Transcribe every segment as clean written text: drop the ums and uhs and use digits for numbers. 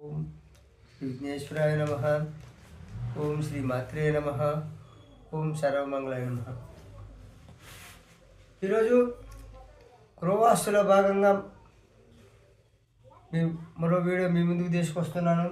ఓం శ్రీ విఘ్నేశ్వరాయ నమ. ఓం శ్రీ మాత్రే నమ. ఓం సర్వమంగళాయ నమ. ఈరోజు క్రోవాస్తుల భాగంగా మరో వీడియో మీ ముందుకు తీసుకొస్తున్నాను.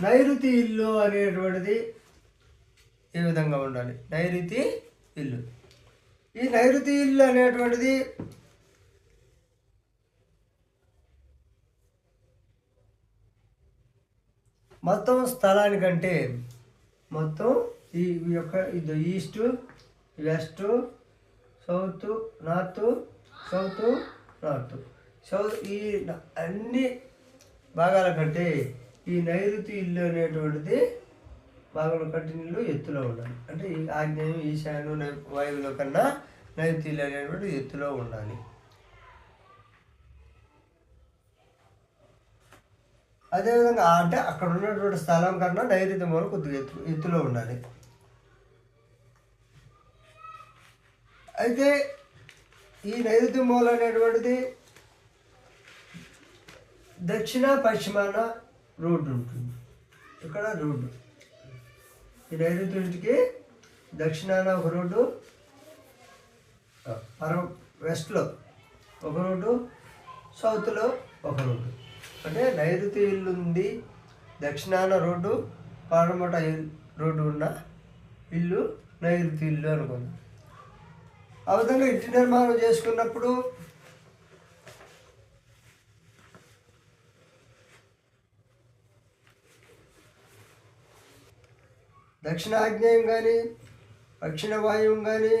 నైరుతి ఇల్లు అనేటువంటిది ఏ విధంగా ఉండాలి? నైరుతి ఇల్లు. ఈ నైరుతి ఇల్లు అనేటువంటిది మొత్తం స్థలానికంటే మొత్తం ఈ యొక్క ఇది east, west, south, north, south, south ఈ అన్ని భాగాల కంటే ఈ నైరుతి ఇల్లు అనేటువంటిది భాగంలో కట్టిన ఇల్లు ఎత్తులో ఉండాలి. అంటే ఈ ఆగ్నేయం, ఈశాన్యం, వాయువుల కన్నా నైరుతి ఇల్లు అనేటువంటిది ఎత్తులో ఉండాలి. అదేవిధంగా అంటే అక్కడ ఉన్నటువంటి స్థలం కన్నా నైరుతి మూల కొద్దిగా ఎత్తులో ఉండాలి. అయితే ఈ నైరుతి మూల అనేటువంటిది దక్షిణ పశ్చిమాన రోడ్డు ఉంటుంది. ఇక్కడ రోడ్డు, ఈ నైరుతి ఇంటికి దక్షిణాన ఒక రోడ్డు, వెస్ట్లో ఒక రోడ్డు, సౌత్లో ఒక రోడ్డు. అంటే నైరుతి ఇల్లు ఉంది, దక్షిణాన రోడ్డు, పాడమట రోడ్డు ఉన్న ఇల్లు నైరుతి ఇల్లు అనుకుంది. ఆ విధంగా ఇంటి నిర్మాణం చేసుకున్నప్పుడు దక్షిణాగ్నేయం కానీ దక్షిణ వాయువు కానీ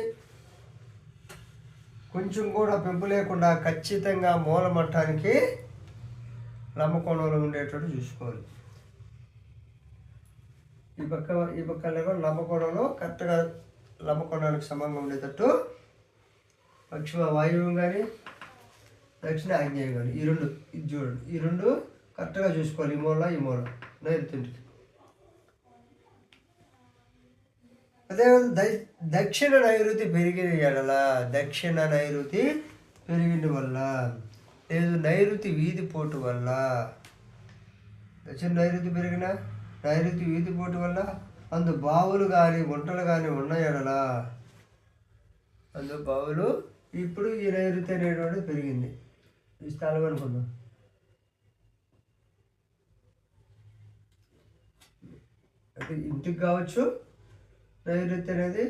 కొంచెం కూడా పెంపు లేకుండా ఖచ్చితంగా మూలమట్టానికి లంబకోణంలో ఉండేటట్టు చూసుకోవాలి. ఈ పక్కనేమో లంబకోణంలో కరెక్ట్గా లంబకోణానికి సమంగా ఉండేటట్టు పశ్చిమ వాయువు కానీ దక్షిణ ఆగ్నేయం కానీ ఈ రెండు ఇది చూడండి, ఈ రెండు కరెక్ట్గా చూసుకోవాలి. ఈ మూల నైరుతింటికి. అదేవిధంగా దక్షిణ నైరుతి పెరిగిన ఎడల, దక్షిణ నైరుతి పెరిగిన వల్ల లేదు నైరుతి వీధి పోటు వల్ల, దక్షిణ నైరుతి పెరిగిన నైరుతి వీధి పోటు వల్ల అందు బావులు కానీ గుంటలు కానీ ఉన్న ఎడల, అందు బావులు ఇప్పుడు ఈ నైరుతి అనేటువంటి పెరిగింది. ఈ స్థలం అనుకుందాం. అంటే ఇంటికి కావచ్చు నైరుతి అనేది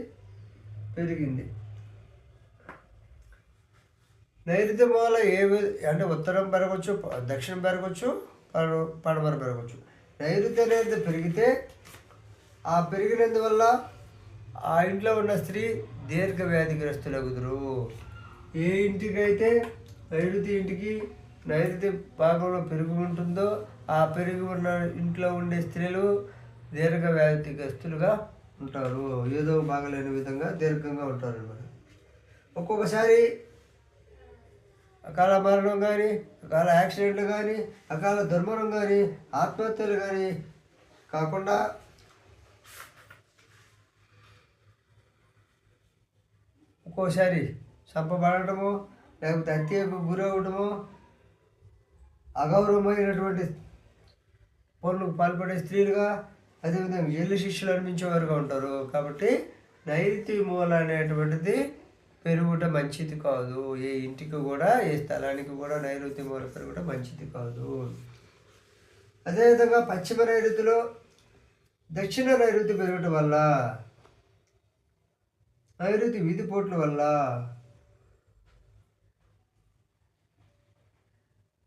పెరిగింది. నైరుతి మూల అంటే ఉత్తరం పెరగవచ్చు, దక్షిణం పెరగవచ్చు, పడమర పెరగవచ్చు. నైరుతి అనేది పెరిగితే ఆ పెరిగినందువల్ల ఆ ఇంట్లో ఉన్న స్త్రీ దీర్ఘ వ్యాధిగ్రస్తులగుదురు. ఏ ఇంటికైతే నైరుతి ఇంటికి నైరుతి భాగంలో పెరుగు ఉంటుందో ఆ పెరుగు ఉన్న ఇంట్లో ఉండే స్త్రీలు దీర్ఘ వ్యాధిగ్రస్తులుగా ఉంటారు. ఏదో బాగలేని విధంగా దీర్ఘంగా ఉంటారు అన్నమాట. ఒక్కొక్కసారి అకాల మరణం కానీ, అకాల యాక్సిడెంట్లు కానీ, అకాల దుర్మరణం కానీ, ఆత్మహత్యలు కానీ కాకుండా ఒక్కోసారి చంపబడటము, లేకపోతే హత్యకు గురవడము, అగౌరవమైనటువంటి పనులకు పాల్పడే స్త్రీలుగా, అదేవిధంగా జైలు శిక్షలు అనిపించేవారుగా ఉంటారు. కాబట్టి నైరుతి మూల అనేటువంటిది పెరుగుట మంచిది కాదు. ఏ ఇంటికి కూడా, ఏ స్థలానికి కూడా నైరుతి మూల పెరుగుట మంచిది కాదు. అదేవిధంగా పశ్చిమ నైరుతిలో దక్షిణ నైరుతి పెరగటం వల్ల, నైరుతి వీధిపోట్ల వల్ల,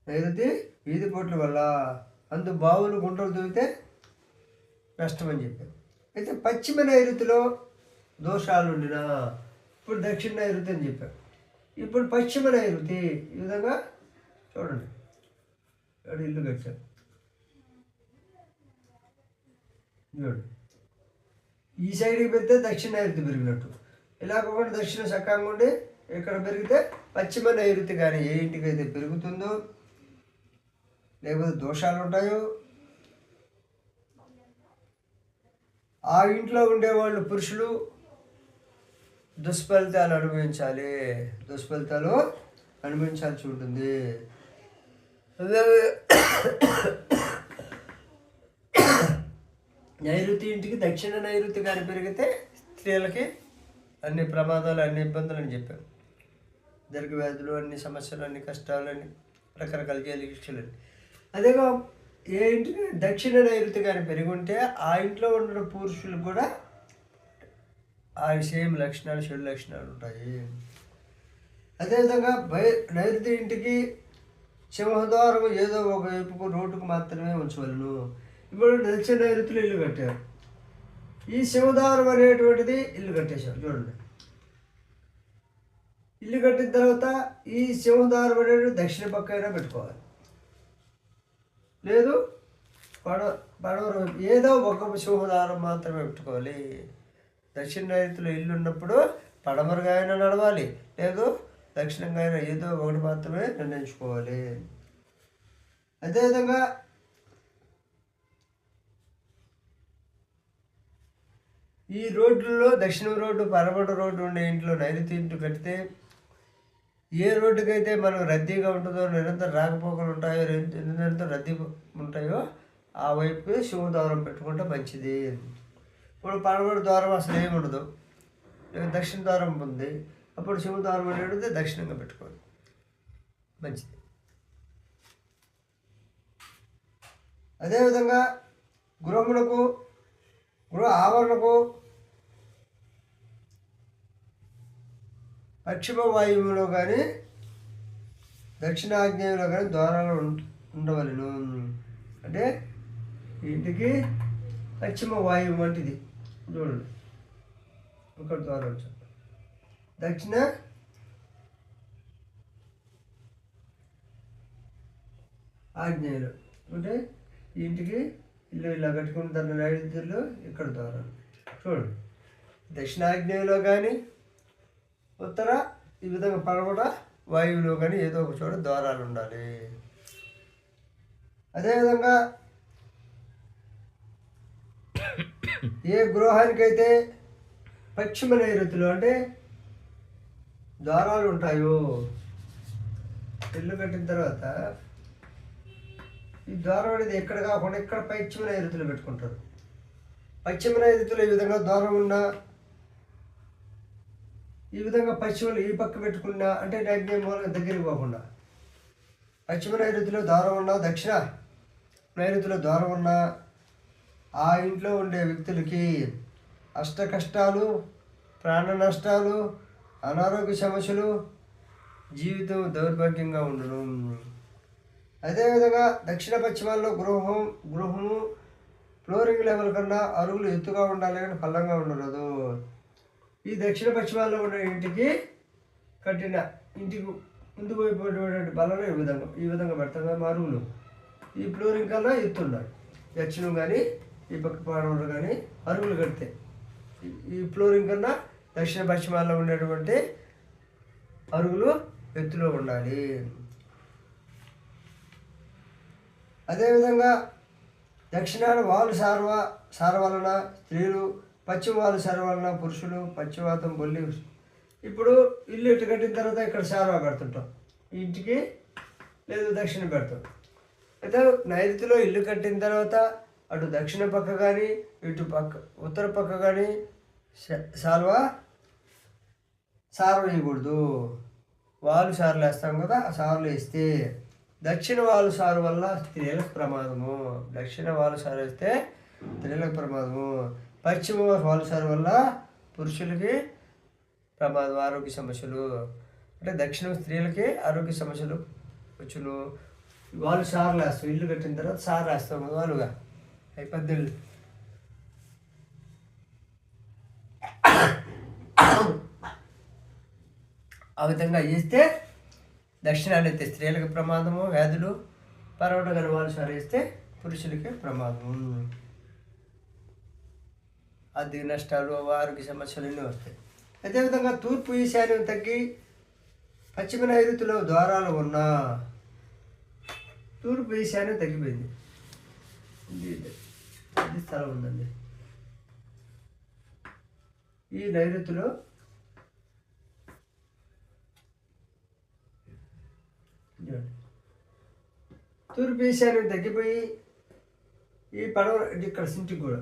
నైరుతి వీధిపోట్ల వల్ల అందు బావులు గుంటలు దూకితే నష్టమని చెప్పారు. అయితే పశ్చిమ నైరుతిలో దోషాలు ఉండినా ఇప్పుడు దక్షిణ నైరుతి అని చెప్పారు. ఇప్పుడు పశ్చిమ నైరుతి ఈ విధంగా చూడండి, ఇక్కడ ఇల్లు కట్టారు చూడండి. ఈ సైడ్కి పెడితే దక్షిణ నైరుతి పెరిగినట్టు, ఇలా కాకుండా దక్షిణ సక్కంగా ఉండి ఇక్కడ పెరిగితే పశ్చిమ నైరుతి కానీ ఏ ఇంటికైతే పెరుగుతుందో, లేకపోతే దోషాలు ఉంటాయో ఆ ఇంట్లో ఉండేవాళ్ళు పురుషులు దుష్ఫలితాలు అనుభవించాల్సి ఉంటుంది. నైరుతి ఇంటికి దక్షిణ నైరుతి కానీ పెరిగితే స్త్రీలకి అన్ని ప్రమాదాలు, అన్ని ఇబ్బందులు అని చెప్పారు. దీర్ఘ వ్యాధులు, అన్ని సమస్యలు, అన్ని కష్టాలు, అన్ని రకరకాల జైలు. అదేగా ఏ ఇంటికి దక్షిణ నైరుతి కానీ పెరిగి ఉంటే ఆ ఇంట్లో ఉన్న పురుషులకు కూడా ఆ సేమ్ లక్షణాలు, చెడు లక్షణాలు ఉంటాయి. అదేవిధంగా నైరుతి ఇంటికి సింహద్వారం ఏదో ఒక వైపుకు రోడ్డుకు మాత్రమే ఉంచవలను. ఇప్పుడు దక్షిణ నైరుతిలో ఇల్లు కట్టారు. ఈ సింహద్వారం అనేటువంటిది ఇల్లు కట్టేశారు. చూడండి, ఇల్లు కట్టిన తర్వాత ఈ సింహద్వారం అనేది దక్షిణ పక్క అయినా పెట్టుకోవాలి, లేదు పడవర ఏదో ఒక సింహద్వారం మాత్రమే పెట్టుకోవాలి. దక్షిణ నైరుతిలో ఇల్లు ఉన్నప్పుడు పడమరగా అయినా నడవాలి, లేదు దక్షిణంగా అయినా ఏదో ఒకటి మాత్రమే నిర్ణయించుకోవాలి. అదేవిధంగా ఈ రోడ్లలో దక్షిణం రోడ్డు, పడమర రోడ్డు ఉండే ఇంట్లో నైరుతి ఇంటి కడితే ఏ రోడ్డుకైతే మనం రద్దీగా ఉంటుందో, నిరంతరం రాకపోకలు ఉంటాయో, నిరంతరం రద్దీ ఉంటాయో ఆ వైపు సింహద్వారం పెట్టుకుంటే మంచిది. ఇప్పుడు పడమర ద్వారం అసలు ఏమి ఉండదు, దక్షిణ ద్వారం ఉంది, అప్పుడు సింహద్వారం అనేది దక్షిణంగా పెట్టుకోవాలి, మంచిది. అదేవిధంగా గృహములకు, గృహ ఆవరణకు పశ్చిమ వాయువులో కానీ దక్షిణాగ్నేయంలో కానీ ద్వారాలు ఉండవలను. అంటే ఇంటికి పశ్చిమ వాయువు వంటిది చూడండి, ఒక ద్వారం దక్షిణ ఆగ్నేయులు అంటే ఇంటికి ఇల్లు ఇలా కట్టుకున్న దాని నైరుతిలో ఇక్కడ ద్వారాలు చూడండి. దక్షిణాగ్నేయంలో కానీ ఉత్తర ఈ విధంగా పడమట వాయువులో కానీ ఏదో ఒక చోట ద్వారాలు ఉండాలి. అదేవిధంగా ఏ గృహానికైతే పశ్చిమ నైరుతిలో అంటే ద్వారాలు ఉంటాయో, ఇల్లు కట్టిన తర్వాత ఈ ద్వారం అనేది ఎక్కడ కాకుండా ఇక్కడ పశ్చిమ నైరుతిలో పెట్టుకుంటారు. పశ్చిమ నైరుతిలో ఈ విధంగా ద్వారం ఉన్నా, ఈ విధంగా పశ్చిమలు ఈ పక్క పెట్టుకున్నా అంటే నైరుతి మూలంగా దగ్గరికి పోకుండా, పశ్చిమ నైరుతిలో ద్వారం ఉన్నా, దక్షిణ నైరుతిలో ద్వారం ఉన్నా ఆ ఇంట్లో ఉండే వ్యక్తులకి అష్ట కష్టాలు, ప్రాణ నష్టాలు, అనారోగ్య సమస్యలు, జీవితం దౌర్భాగ్యంగా ఉండను. అదేవిధంగా దక్షిణ పశ్చిమాల్లో గృహము ఫ్లోరింగ్ లెవెల్ కన్నా అరుగులు ఎత్తుగా ఉండాలి కానీ పల్లంగా ఉండదు. ఈ దక్షిణ పశ్చిమాల్లో ఉన్న ఇంటికి కట్టిన ఇంటికి ముందుకు పోయిపోయేటువంటి బలలో ఈ విధంగా పెడతాం. అరుగులు ఈ ఫ్లోరింగ్ కన్నా ఎత్తుండాలి. దక్షిణం కానీ ఈ పక్క పాడవలు కానీ అరుగులు కడితే ఈ ఫ్లోరింగ్ కన్నా దక్షిణ పశ్చిమాల్లో ఉండేటువంటి అరుగులు ఎత్తులో ఉండాలి. అదేవిధంగా దక్షిణాన వాలు సార వలన స్త్రీలు, పశ్చిమ వాలు సార వలన పురుషులు, పశ్చిమాతం బొల్లి. ఇప్పుడు ఇల్లు ఇటు కట్టిన తర్వాత ఇక్కడ సారవా పెడుతుంటాం, ఇంటికి లేదు దక్షిణ పెడతాం. అయితే నైరుతిలో ఇల్లు కట్టిన తర్వాత అటు దక్షిణ పక్క కానీ ఇటు పక్క ఉత్తర పక్క కానీ సార వేయకూడదు. వాలు సార్లు వేస్తాం కదా, ఆ సార్లు వేస్తే దక్షిణ వాలు సారు వల్ల స్త్రీలకు ప్రమాదము. దక్షిణ వాలు సారు వేస్తే స్త్రీలకు ప్రమాదము. పశ్చిమ వాలు సారు వల్ల పురుషులకి ప్రమాదం, ఆరోగ్య సమస్యలు. అంటే దక్షిణం స్త్రీలకి ఆరోగ్య సమస్యలు వచ్చును. వాళ్ళు సార్లు వేస్తాం, ఇల్లు కట్టిన తర్వాత సార్ వేస్తాం వాలుగా అయిపోద్ది. ఆ విధంగా వేస్తే దక్షిణాన్ని అయితే స్త్రీలకు ప్రమాదము, వ్యాధులు, పరవట గల వాళ్ళు సార్ వేస్తే పురుషులకి ప్రమాదము, ఆర్థిక నష్టాలు, ఆరోగ్య సమస్యలు ఎన్నో వస్తాయి. అదేవిధంగా తూర్పు ఈశాన్యం తగ్గి పశ్చిమ నైరుతిలో ద్వారాలు ఉన్నా తూర్పు ఈశాన్యం తగ్గిపోయింది. ఇది స్థలం ఉందండి. ఈ నైరుతిలో తూర్పు ఈశాన్యం తగ్గిపోయి ఈ పడవ ఇక్కడ సింటికి కూడా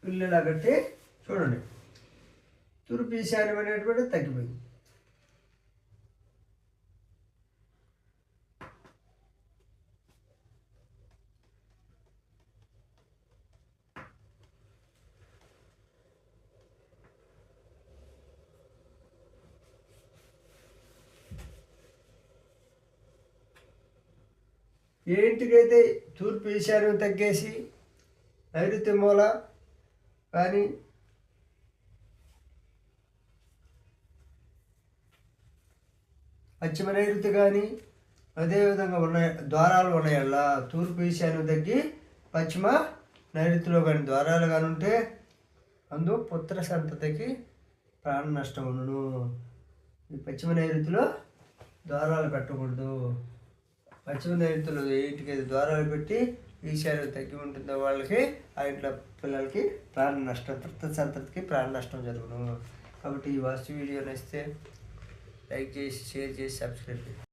ఇల్లు ఇలా కట్టి చూడండి తూర్పు ఈశాన్యం అనేటువంటి తగ్గిపోయింది. ఏ ఇంటికైతే తూర్పు ఈశాన్యం తగ్గేసి నైరుతి మూల కానీ పశ్చిమ నైరుతి కానీ అదేవిధంగా ఉన్నాయి ద్వారాలు ఉన్నాయల్లా తూర్పు ఈశాన్యం తగ్గి పశ్చిమ నైరుతిలో కానీ ద్వారాలు కానీ ఉంటే అందు పుత్ర సంతతికి ప్రాణ నష్టం ఉండను. ఈ పశ్చిమ నైరుతిలో ద్వారాలు పెట్టకూడదు. పశ్చిమ నైరుతిలో ఇంటికి ద్వారాలు పెట్టి ఈశాన్యం తగ్గి ఉంటుందో వాళ్ళకి ఆ ఇంట్లో పిల్లలకి ప్రాణ నష్టం, పుత్ర సంతతికి ప్రాణ నష్టం జరుగును. కాబట్టి ఈ వాస్తు వీడియో నచ్చితే లైక్ చేసి, షేర్ చేసి, సబ్స్క్రైబ్ చేయండి.